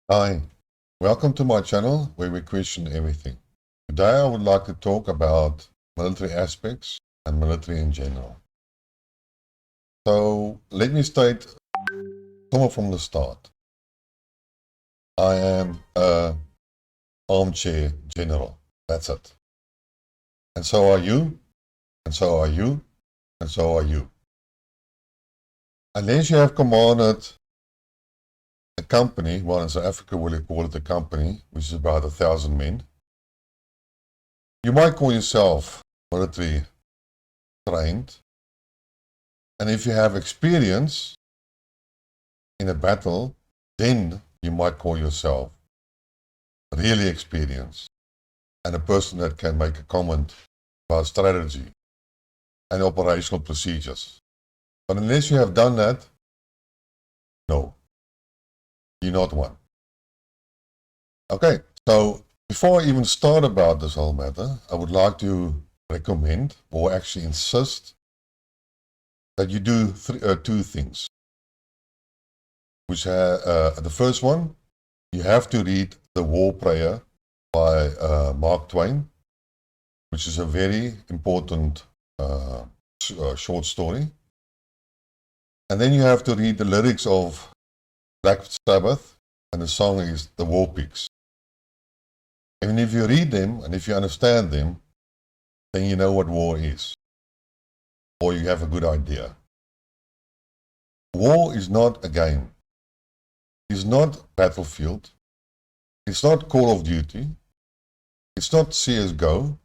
Hi, welcome to my channel where we question everything. Today I would like to talk about military aspects and military in general. So let me state somewhat from the start. I am an armchair general. That's it. And so are you, and so are you, and so are you. Unless you have commanded a company, well in South Africa we'll call it a company, which is about 1,000 men, you might call yourself military trained. And if you have experience in a battle, then you might call yourself really experienced and a person that can make a comment about strategy and operational procedures. But unless you have done that, no, you're not one. Okay, so before I even start about this whole matter, I would like to recommend or actually insist that you do two things. Which the first one, you have to read The War Prayer by Mark Twain, which is a very important short story. And then you have to read the lyrics of Black Sabbath, and the song is The War Pigs. And if you read them, and if you understand them, then you know what war is, or you have a good idea. War is not a game. It's not Battlefield. It's not Call of Duty. It's not CSGO.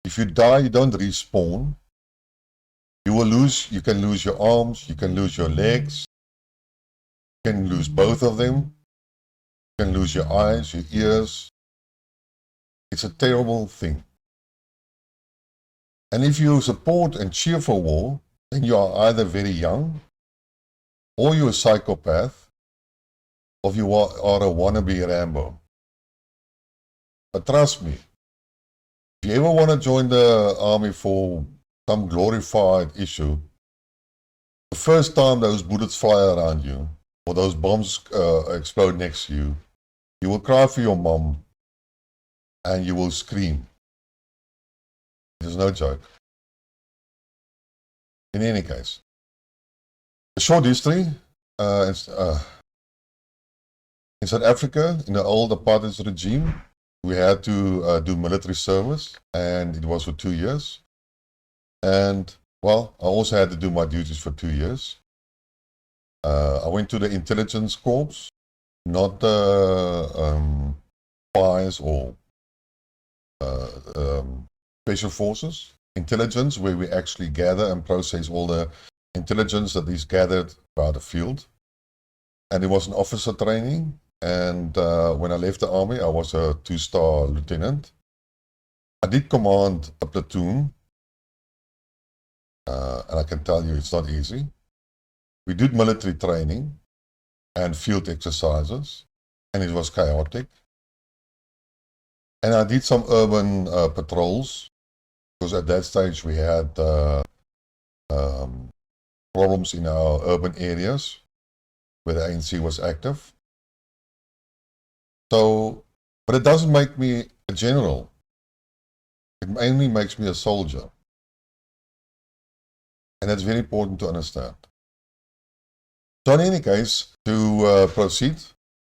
If you die, you don't respawn. You can lose your arms, you can lose your legs, you can lose both of them, you can lose your eyes, your ears. It's a terrible thing. And if you support and cheer for war, then you are either very young, or you're a psychopath, or you are a wannabe Rambo. But trust me, if you ever want to join the army for some glorified issue, the first time those bullets fly around you, or those bombs explode next to you, you will cry for your mom, and you will scream. There's no joke. In any case, a short history. In South Africa, in the old apartheid regime, we had to do military service, and it was for 2 years. And, well, I also had to do my duties for 2 years. I went to the intelligence corps, not the spies or special forces. Intelligence, where we actually gather and process all the intelligence that is gathered about the field. And it was an officer training. And when I left the army, I was a 2-star lieutenant. I did command a platoon. And I can tell you it's not easy. We did military training and field exercises, and it was chaotic. And I did some urban patrols, because at that stage we had problems in our urban areas where the ANC was active. So, but it doesn't make me a general. It mainly makes me a soldier. And that's very important to understand. So in any case, to proceed,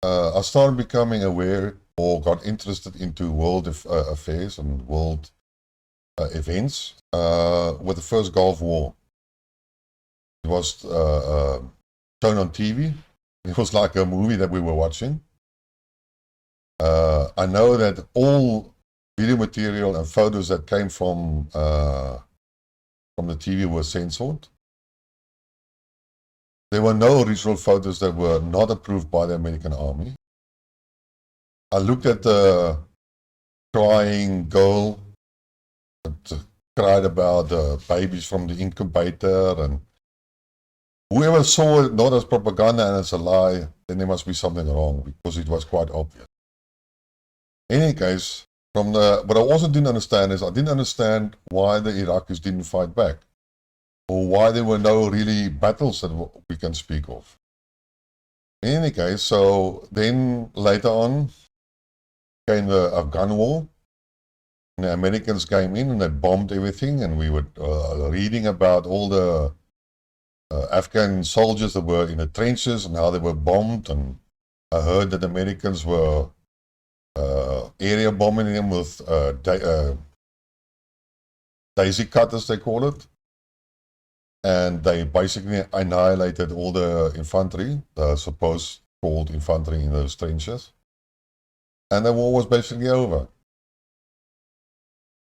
I started becoming aware or got interested into world affairs and world events with the first Gulf War. It was shown on TV. It was like a movie that we were watching. I know that all video material and photos that came from the TV were censored. There were no original photos that were not approved by the American Army. I looked at the crying girl that cried about the babies from the incubator, and whoever saw it not as propaganda and as a lie, then there must be something wrong, because it was quite obvious. In any case, what I also didn't understand is I didn't understand why the Iraqis didn't fight back, or why there were no really battles that we can speak of. In any case, so then later on came the Afghan War. And the Americans came in and they bombed everything, and we were reading about all the Afghan soldiers that were in the trenches and how they were bombed. And I heard that the Americans were area bombing them with daisy cutters, they call it. And they basically annihilated all the infantry, the supposed called infantry in those trenches. And the war was basically over.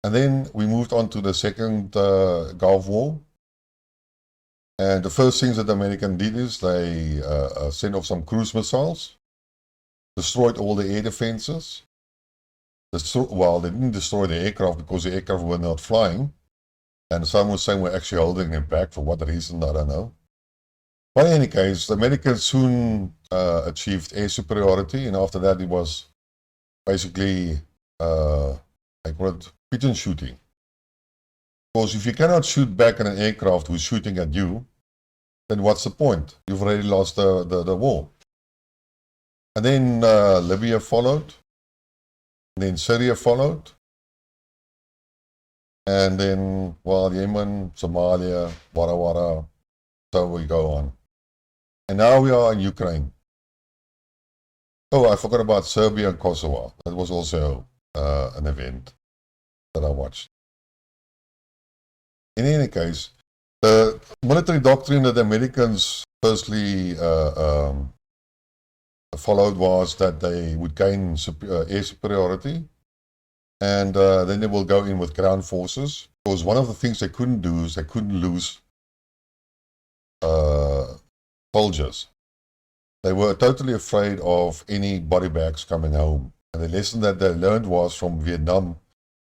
And then we moved on to the second Gulf War. And the first things that the Americans did is they sent off some cruise missiles, destroyed all the air defenses. Well, they didn't destroy the aircraft because the aircraft were not flying. And some were saying we're actually holding them back for what reason, I don't know. But in any case, the Americans soon achieved air superiority, and after that it was basically, I call it pigeon shooting. Because if you cannot shoot back at an aircraft who's shooting at you, then what's the point? You've already lost the war. And then Libya followed, and then Syria followed, and then, well, Yemen, Somalia, Wara Wara, so we go on. And now we are in Ukraine. Oh, I forgot about Serbia and Kosovo. That was also an event that I watched. In any case, the military doctrine that the Americans firstly followed was that they would gain air superiority, and then they will go in with ground forces. Because one of the things they couldn't do is they couldn't lose soldiers. They were totally afraid of any body bags coming home. And the lesson that they learned was from Vietnam,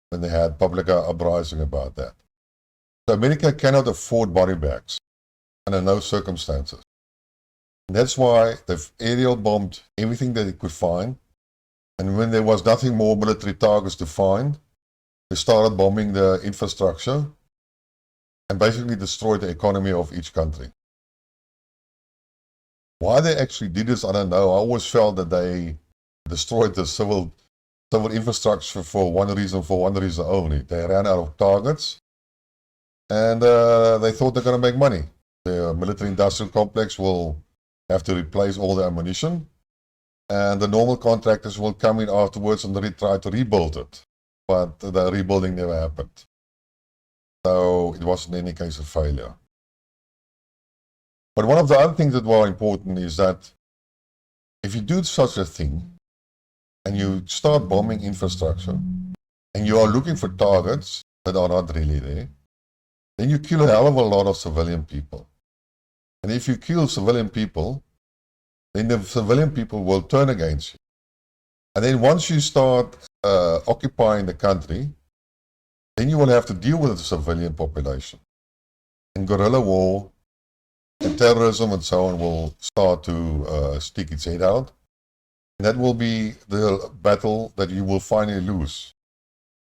when they had public uprising about that. So America cannot afford body bags under no circumstances. And that's why they've aerial bombed everything that they could find. And when there was nothing more military targets to find, they started bombing the infrastructure and basically destroyed the economy of each country. Why they actually did this, I don't know. I always felt that they destroyed the civil infrastructure for one reason only. They ran out of targets, and they thought they're going to make money. The military-industrial complex will have to replace all the ammunition, and the normal contractors will come in afterwards and try to rebuild it. But the rebuilding never happened. So it was in any case a failure. But one of the other things that were important is that if you do such a thing and you start bombing infrastructure and you are looking for targets that are not really there, then you kill a hell of a lot of civilian people. And if you kill civilian people, then the civilian people will turn against you. And then once you start occupying the country, then you will have to deal with the civilian population. And guerrilla war and terrorism and so on will start to stick its head out. And that will be the battle that you will finally lose.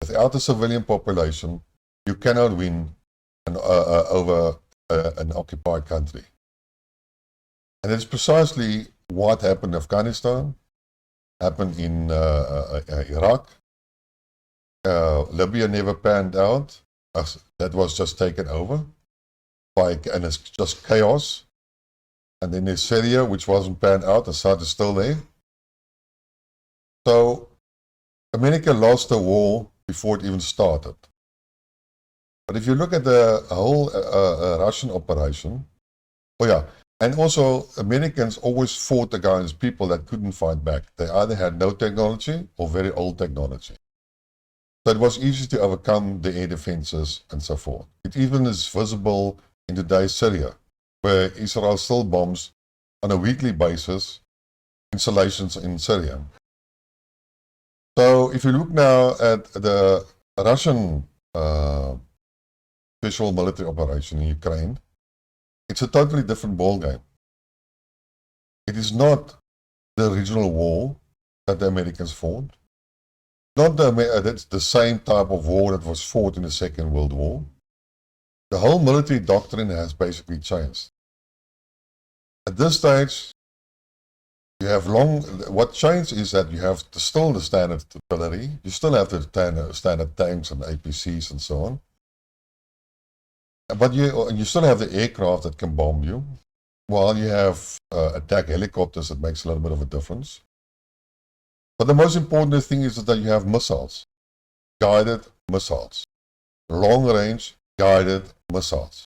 Without the civilian population, you cannot win over an occupied country. And it's precisely what happened in Afghanistan, happened in Iraq. Libya never panned out. That was just taken over. And it's just chaos. And then there's Syria, which wasn't panned out. Assad is still there. So America lost the war before it even started. But if you look at the whole Russian operation, oh yeah, and also Americans always fought against people that couldn't fight back. They either had no technology or very old technology. So it was easy to overcome the air defenses and so forth. It even is visible in today's Syria, where Israel still bombs on a weekly basis installations in Syria. So if you look now at the Russian special military operation in Ukraine, it's a totally different ballgame. It is not the original war that the Americans fought. It's the same type of war that was fought in the Second World War. The whole military doctrine has basically changed. At this stage, You have what changed is that you have still the standard artillery, you still have the standard tanks and APCs and so on. But you still have the aircraft that can bomb you, while you have attack helicopters that makes a little bit of a difference. But the most important thing is that you have missiles, guided missiles, long-range guided missiles.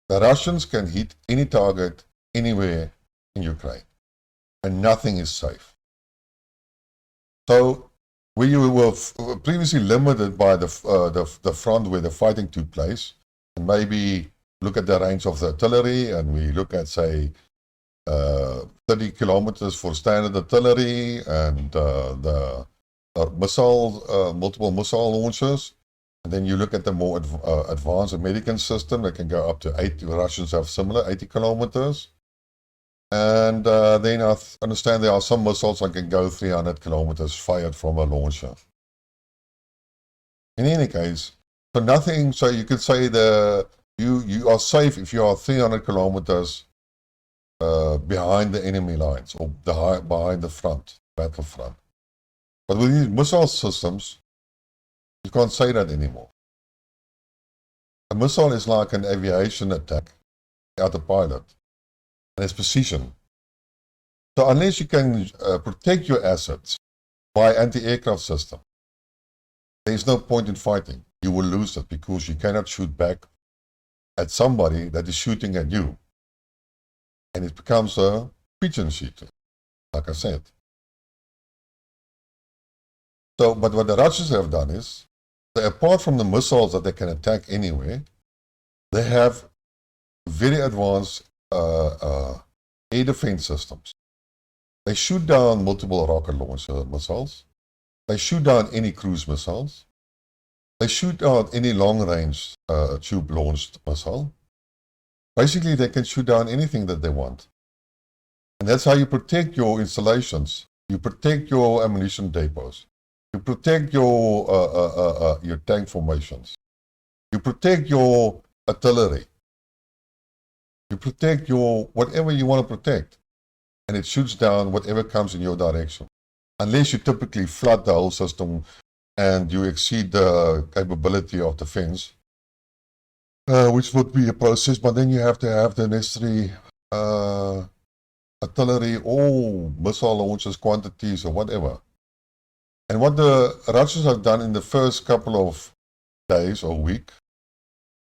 The Russians can hit any target anywhere in Ukraine, and nothing is safe. So, where you were previously limited by the front where the fighting took place, and maybe look at the range of the artillery, and we look at, say, 30 kilometers for standard artillery, and the multiple missile launchers. And then you look at the more advanced American system that can go up to 80. Russians have similar 80 kilometers. And then I understand there are some missiles that can go 300 kilometers fired from a launcher. In any case, so nothing, so you could say you are safe if you are 300 kilometers behind the enemy lines, or behind the front, battlefront. But with these missile systems, you can't say that anymore. A missile is like an aviation attack without a pilot, and it's precision. So unless you can protect your assets by anti-aircraft system, there is no point in fighting. You will lose it because you cannot shoot back at somebody that is shooting at you. And it becomes a pigeon shooting, like I said. So, but what the Russians have done is, apart from the missiles that they can attack anywhere, they have very advanced air defense systems. They shoot down multiple rocket launcher missiles. They shoot down any cruise missiles. They shoot out any long-range tube-launched missile. Basically, they can shoot down anything that they want. And that's how you protect your installations. You protect your ammunition depots. You protect your tank formations. You protect your artillery. You protect your whatever you want to protect. And it shoots down whatever comes in your direction. Unless you typically flood the whole system and you exceed the capability of defense, which would be a process, but then you have to have the necessary artillery or missile launchers quantities or whatever. And what the Russians have done in the first couple of days or week,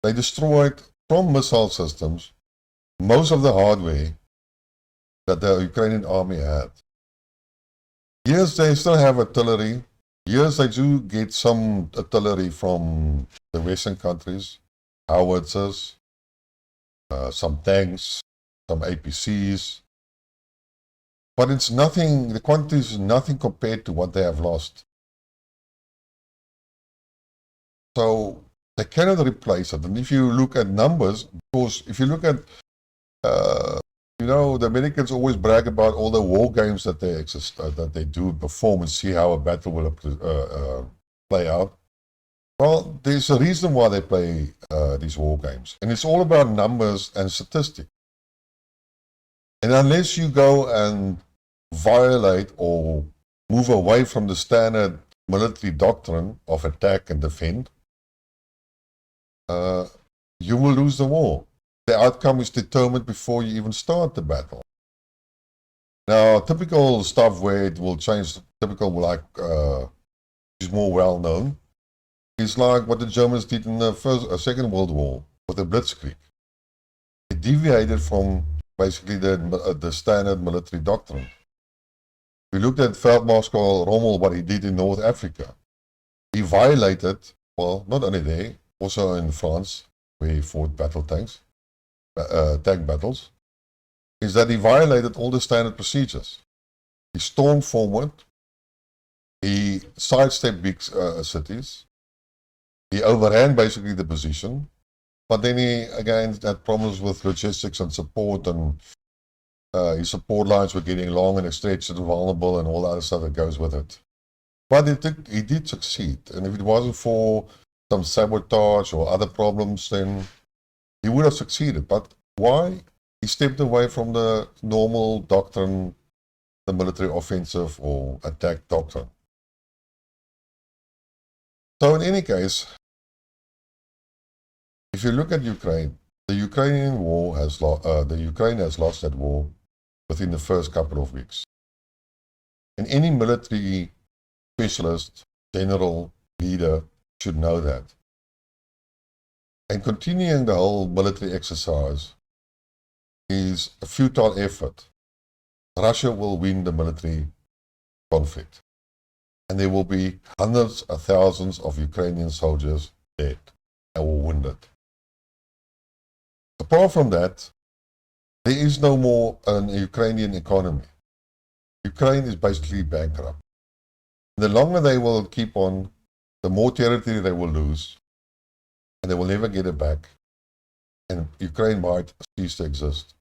they destroyed from missile systems most of the hardware that the Ukrainian army had. Yes, they still have artillery. Yes, they do get some artillery from the Western countries, howitzers, some tanks, some APCs. But it's nothing, the quantities is nothing compared to what they have lost. So they cannot replace it. And if you look at numbers, because if you look at, you know, the Americans always brag about all the war games that they do perform and see how a battle will play out. Well, there's a reason why they play these war games. And it's all about numbers and statistics. And unless you go and violate or move away from the standard military doctrine of attack and defend, you will lose the war. The outcome is determined before you even start the battle. Now, typical stuff where it will change, typical like, is more well known, is like what the Germans did in the Second World War with the Blitzkrieg. It deviated from basically the standard military doctrine. We looked at Feldmarschall Rommel, what he did in North Africa. He violated, well, not only there, also in France, where he fought battle tanks, tank battles, is that he violated all the standard procedures. He stormed forward, he sidestepped big cities, he overran basically the position, but then he again had problems with logistics and support, and his support lines were getting long and stretched and vulnerable and all the other stuff that goes with it. But he did succeed, and if it wasn't for some sabotage or other problems, then he would have succeeded. But why? He stepped away from the normal doctrine the military offensive or attack doctrine. So in any case, if you look at Ukraine, the Ukrainian war has Ukraine has lost that war within the first couple of weeks. And any military specialist, general, leader should know that. And continuing the whole military exercise is a futile effort. Russia will win the military conflict. And there will be hundreds of thousands of Ukrainian soldiers dead and wounded. Apart from that, there is no more an Ukrainian economy. Ukraine is basically bankrupt. The longer they will keep on, the more territory they will lose, and they will never get it back, and Ukraine might cease to exist.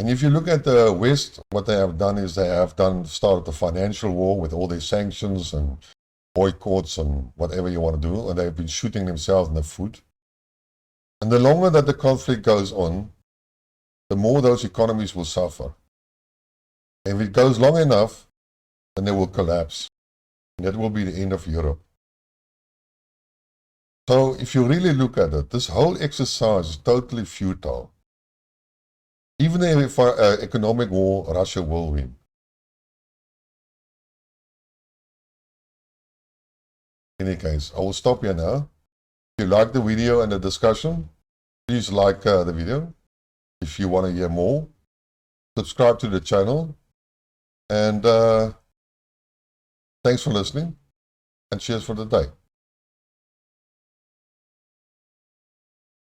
And if you look at the West, what they have done is they have started a financial war with all their sanctions and boycotts and whatever you want to do, and they've been shooting themselves in the foot. And the longer that the conflict goes on, the more those economies will suffer. And if it goes long enough, then they will collapse. And that will be the end of Europe. So if you really look at it, this whole exercise is totally futile. Even if economic war, Russia will win. In any case, I will stop here now. If you like the video and the discussion, please like the video. If you want to hear more, subscribe to the channel. And thanks for listening, and cheers for the day.